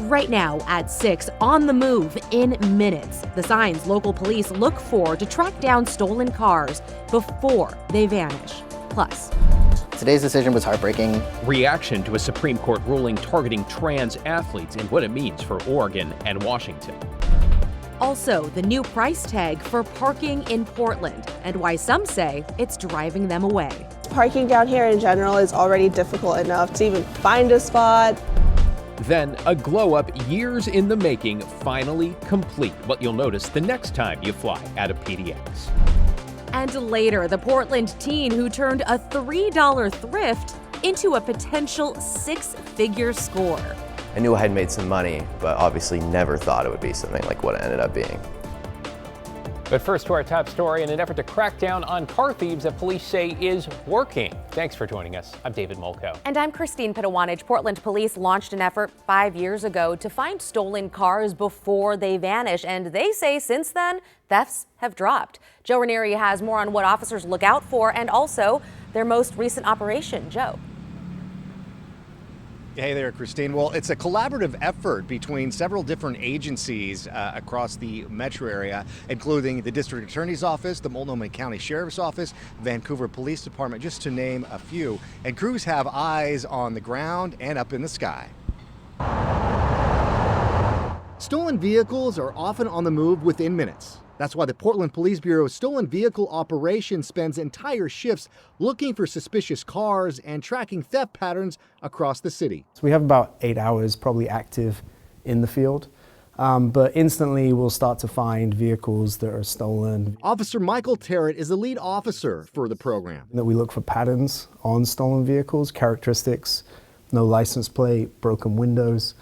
Right now at 6, on the move in minutes. The signs local police look for to track down stolen cars before they vanish. Plus, today's decision was heartbreaking. Reaction to a Supreme Court ruling targeting trans athletes and what it means for Oregon and Washington. Also, the new price tag for parking in Portland and why some say it's driving them away. Parking down here in general is already difficult enough to even find a spot. Then a glow up years in the making, finally complete. What you'll notice the next time you fly out of PDX. And later, the Portland teen who turned a $3 thrift into a potential 6-figure score. I knew I had made some money, but obviously never thought it would be something like what it ended up being. But first to our top story, in an effort to crack down on car thieves that police say is working. Thanks for joining us. I'm David Molko. And I'm Christine Pitawanich. Portland police launched an effort 5 years ago to find stolen cars before they vanish. And they say since then, thefts have dropped. Joe Ranieri has more on what officers look out for and also their most recent operation. Joe. Hey there, Christine. Well, it's a collaborative effort between several different agencies across the metro area, including the District Attorney's Office, the Multnomah County Sheriff's Office, Vancouver Police Department, just to name a few. And crews have eyes on the ground and up in the sky. Stolen vehicles are often on the move within minutes. That's why the Portland Police Bureau's Stolen Vehicle Operation spends entire shifts looking for suspicious cars and tracking theft patterns across the city. So we have about 8 hours probably active in the field, but instantly we'll start to find vehicles that are stolen. Officer Michael Terrett is the lead officer for the program. That we look for patterns on stolen vehicles, characteristics, no license plate, broken windows,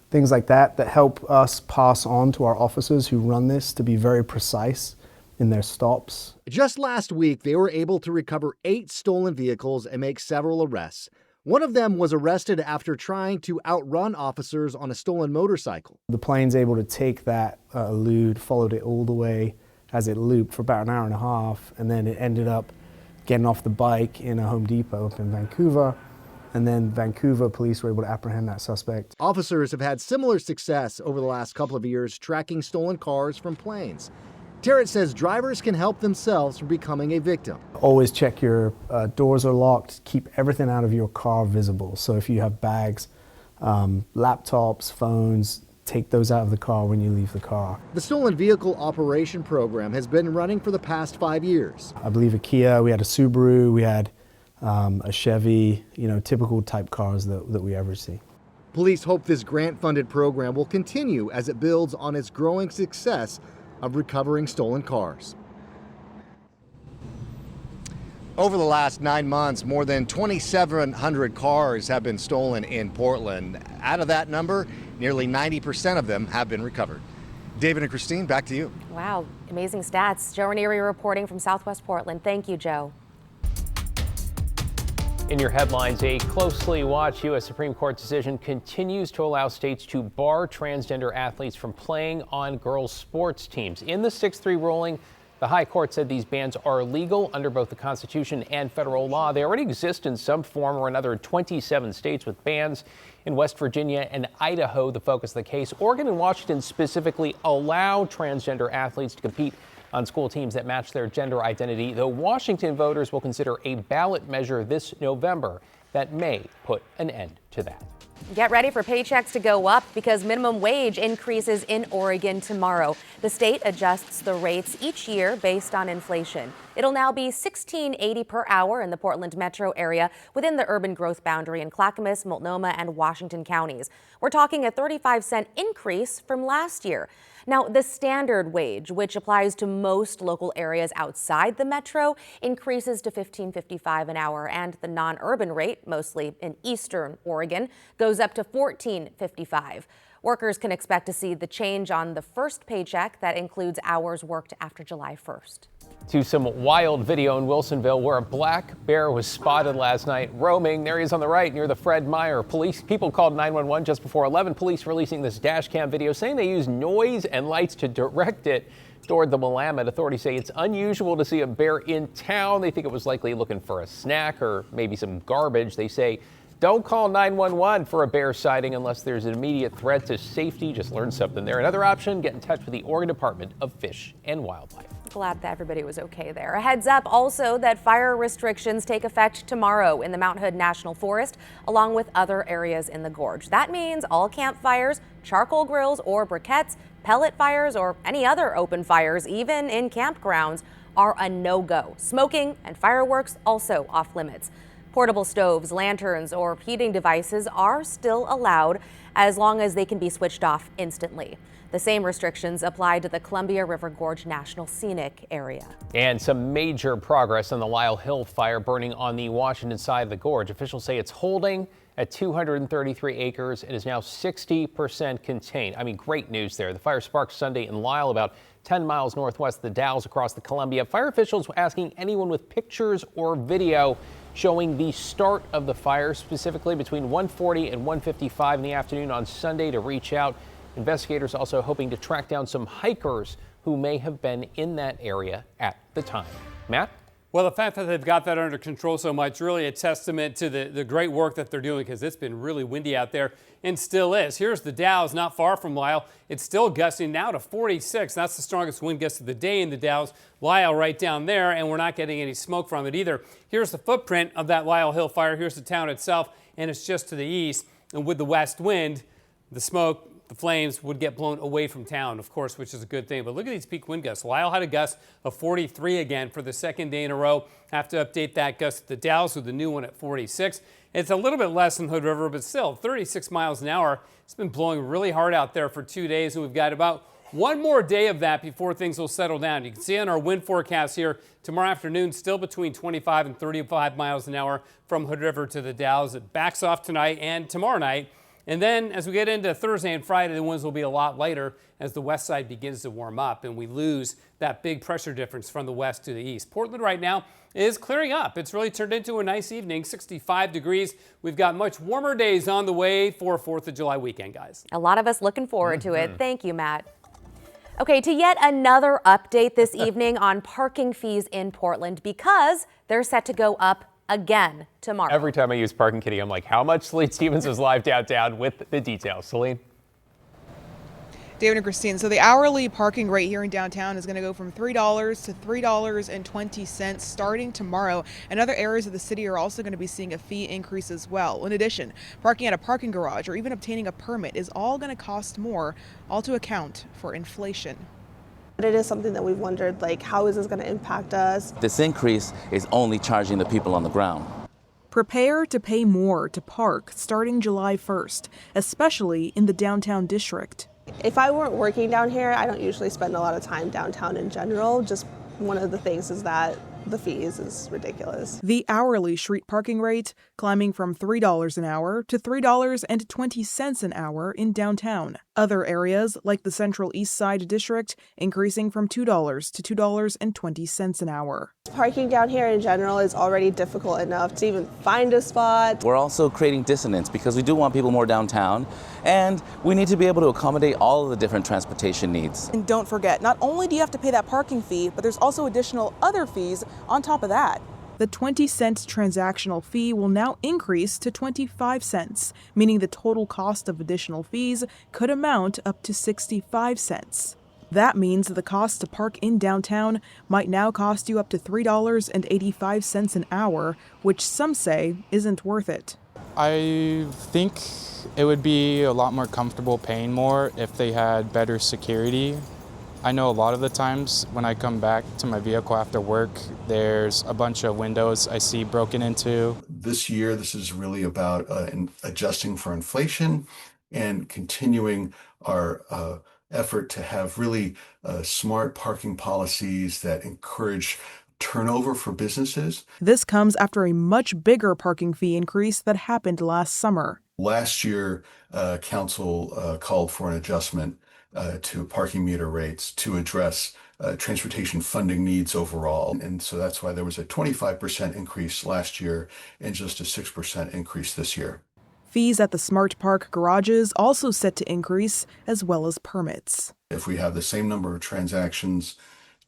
things like that help us pass on to our officers who run this to be very precise in their stops. Just last week, they were able to recover 8 stolen vehicles and make several arrests. One of them was arrested after trying to outrun officers on a stolen motorcycle. The plane's able to take that elude, followed it all the way as it looped for about an hour and a half, and then it ended up getting off the bike in a Home Depot up in Vancouver. And then Vancouver police were able to apprehend that suspect. Officers have had similar success over the last couple of years tracking stolen cars from planes. Terrett says drivers can help themselves from becoming a victim. Always check your doors are locked. Keep everything out of your car visible. So if you have bags, laptops, phones, take those out of the car when you leave the car. The Stolen Vehicle Operation program has been running for the past 5 years. I believe a Kia, we had a Subaru, we had a Chevy, typical type cars that we ever see. Police hope this grant-funded program will continue as it builds on its growing success of recovering stolen cars. Over the last 9 months, more than 2,700 cars have been stolen in Portland. Out of that number, nearly 90% of them have been recovered. David and Christine, back to you. Wow, amazing stats. Joe Ranieri reporting from Southwest Portland. Thank you, Joe. In your headlines, a closely watched U.S. Supreme Court decision continues to allow states to bar transgender athletes from playing on girls' sports teams. In the 6-3 ruling, the High Court said these bans are legal under both the Constitution and federal law. They already exist in some form or another in 27 states with bans in West Virginia and Idaho, the focus of the case. Oregon and Washington specifically allow transgender athletes to compete on school teams that match their gender identity, though Washington voters will consider a ballot measure this November that may put an end to that. Get ready for paychecks to go up because minimum wage increases in Oregon tomorrow. The state adjusts the rates each year based on inflation. It'll now be $16.80 per hour in the Portland metro area within the urban growth boundary in Clackamas, Multnomah, and Washington counties. We're talking a 35-cent increase from last year. Now, the standard wage, which applies to most local areas outside the metro, increases to $15.55 an hour, and the non-urban rate, mostly in eastern Oregon, goes up to $14.55. Workers can expect to see the change on the first paycheck that includes hours worked after July 1st. To some wild video in Wilsonville where a black bear was spotted last night roaming. There he is on the right near the Fred Meyer. People called 911 just before 11. Police releasing this dash cam video saying they used noise and lights to direct it toward the Willamette. Authorities say it's unusual to see a bear in town. They think it was likely looking for a snack or maybe some garbage. They say Don't call 911 for a bear sighting unless there's an immediate threat to safety. Just learn something there. Another option, get in touch with the Oregon Department of Fish and Wildlife. Glad that everybody was okay there. A heads up also that fire restrictions take effect tomorrow in the Mount Hood National Forest, along with other areas in the gorge. That means all campfires, charcoal grills or briquettes, pellet fires, or any other open fires, even in campgrounds, are a no-go. Smoking and fireworks also off limits. Portable stoves, lanterns, or heating devices are still allowed as long as they can be switched off instantly. The same restrictions apply to the Columbia River Gorge National Scenic Area. And some major progress on the Lyle Hill fire burning on the Washington side of the gorge. Officials say it's holding at 233 acres and is now 60% contained. I mean, great news there. The fire sparked Sunday in Lyle, about 10 miles northwest of the Dalles across the Columbia. Fire officials were asking anyone with pictures or video showing the start of the fire, specifically between 1:40 and 1:55 in the afternoon on Sunday, to reach out. Investigators also hoping to track down some hikers who may have been in that area at the time. Matt? Well, the fact that they've got that under control so much, really a testament to the great work that they're doing, because it's been really windy out there and still is. Here's the Dalles, not far from Lyle. It's still gusting now to 46. That's the strongest wind gust of the day in the Dalles. Lyle right down there, and we're not getting any smoke from it either. Here's the footprint of that Lyle Hill fire. Here's the town itself, and it's just to the east. And with the west wind, the smoke, the flames would get blown away from town, of course, which is a good thing. But look at these peak wind gusts. Lyle had a gust of 43 again for the second day in a row. Have to update that gust at the Dalles with the new one at 46. It's a little bit less than Hood River, but still 36 miles an hour. It's been blowing really hard out there for 2 days, and we've got about one more day of that before things will settle down. You can see on our wind forecast here, tomorrow afternoon, still between 25 and 35 miles an hour from Hood River to the Dalles. It backs off tonight and tomorrow night. And then as we get into Thursday and Friday, the winds will be a lot lighter as the west side begins to warm up and we lose that big pressure difference from the west to the east. Portland right now is clearing up. It's really turned into a nice evening, 65 degrees. We've got much warmer days on the way for 4th of July weekend, guys. A lot of us looking forward to it. Thank you, Matt. Okay, to yet another update this evening on parking fees in Portland, because they're set to go up again tomorrow. Every time I use Parking Kitty, I'm like, how much? Celine Stevens is live downtown with the details. Celine? David and Christine, so the hourly parking rate here in downtown is going to go from $3 to $3.20 starting tomorrow. And other areas of the city are also going to be seeing a fee increase as well. In addition, parking at a parking garage or even obtaining a permit is all going to cost more, all to account for inflation. It is something that we've wondered, like, how is this going to impact us? This increase is only charging the people on the ground. Prepare to pay more to park starting July 1st, especially in the downtown district. If I weren't working down here, I don't usually spend a lot of time downtown in general. Just one of the things is that the fees is ridiculous. The hourly street parking rate climbing from $3 an hour to $3.20 an hour in downtown. Other areas, like the Central East Side District, increasing from $2 to $2.20 an hour. Parking down here in general is already difficult enough to even find a spot. We're also creating dissonance because we do want people more downtown, and we need to be able to accommodate all of the different transportation needs. And don't forget, not only do you have to pay that parking fee, but there's also additional other fees on top of that. The 20-cent transactional fee will now increase to 25 cents, meaning the total cost of additional fees could amount up to 65 cents. That means the cost to park in downtown might now cost you up to $3.85 an hour, which some say isn't worth it. I think it would be a lot more comfortable paying more if they had better security. I know a lot of the times when I come back to my vehicle after work, there's a bunch of windows I see broken into. This year, this is really about adjusting for inflation and continuing our effort to have really smart parking policies that encourage turnover for businesses. This comes after a much bigger parking fee increase that happened last summer. Last year, council called for an adjustment to parking meter rates to address transportation funding needs overall. And so that's why there was a 25% increase last year and just a 6% increase this year. Fees at the Smart Park garages also set to increase, as well as permits. If we have the same number of transactions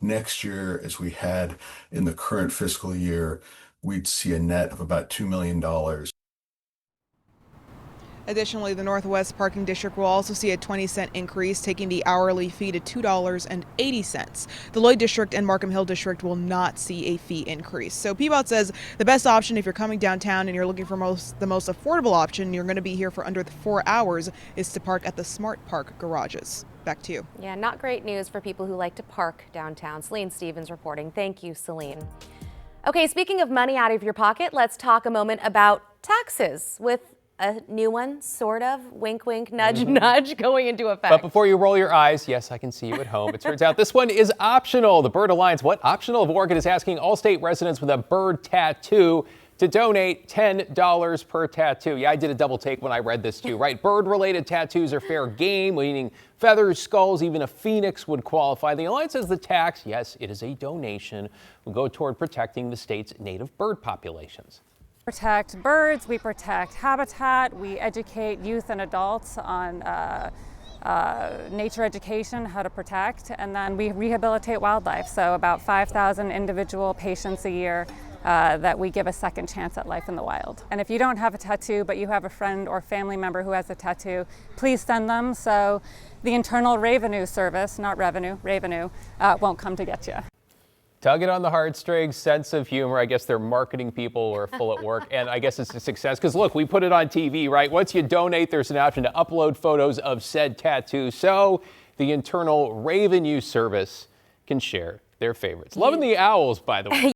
next year as we had in the current fiscal year, we'd see a net of about $2 million. Additionally, the Northwest Parking District will also see a 20-cent increase, taking the hourly fee to $2.80. The Lloyd District and Markham Hill District will not see a fee increase. So PBOT says the best option if you're coming downtown and you're looking for the most affordable option, you're going to be here for under 4 hours, is to park at the Smart Park garages. Back to you. Yeah, not great news for people who like to park downtown. Celine Stevens reporting. Thank you, Celine. Okay, speaking of money out of your pocket, let's talk a moment about taxes with a new one, sort of, wink, wink, nudge, nudge, going into effect. But before you roll your eyes, yes, I can see you at home. It turns out this one is optional. The Bird Alliance, What Optional of Oregon, is asking all state residents with a bird tattoo to donate $10 per tattoo. Yeah, I did a double take when I read this too, right? Bird-related tattoos are fair game, meaning feathers, skulls, even a phoenix would qualify. The Alliance says the tax, yes, it is a donation, will go toward protecting the state's native bird populations. Protect birds, we protect habitat, we educate youth and adults on nature education, how to protect, and then we rehabilitate wildlife. So about 5,000 individual patients a year that we give a second chance at life in the wild. And if you don't have a tattoo, but you have a friend or family member who has a tattoo, please send them so the Internal Revenue Service, not revenue, won't come to get you. Tugging on the heartstrings, sense of humor. I guess they're marketing people or full at work, and I guess it's a success because look, we put it on TV, right? Once you donate, there's an option to upload photos of said tattoo, so the Internal Revenue Service can share their favorites. Loving the owls, by the way.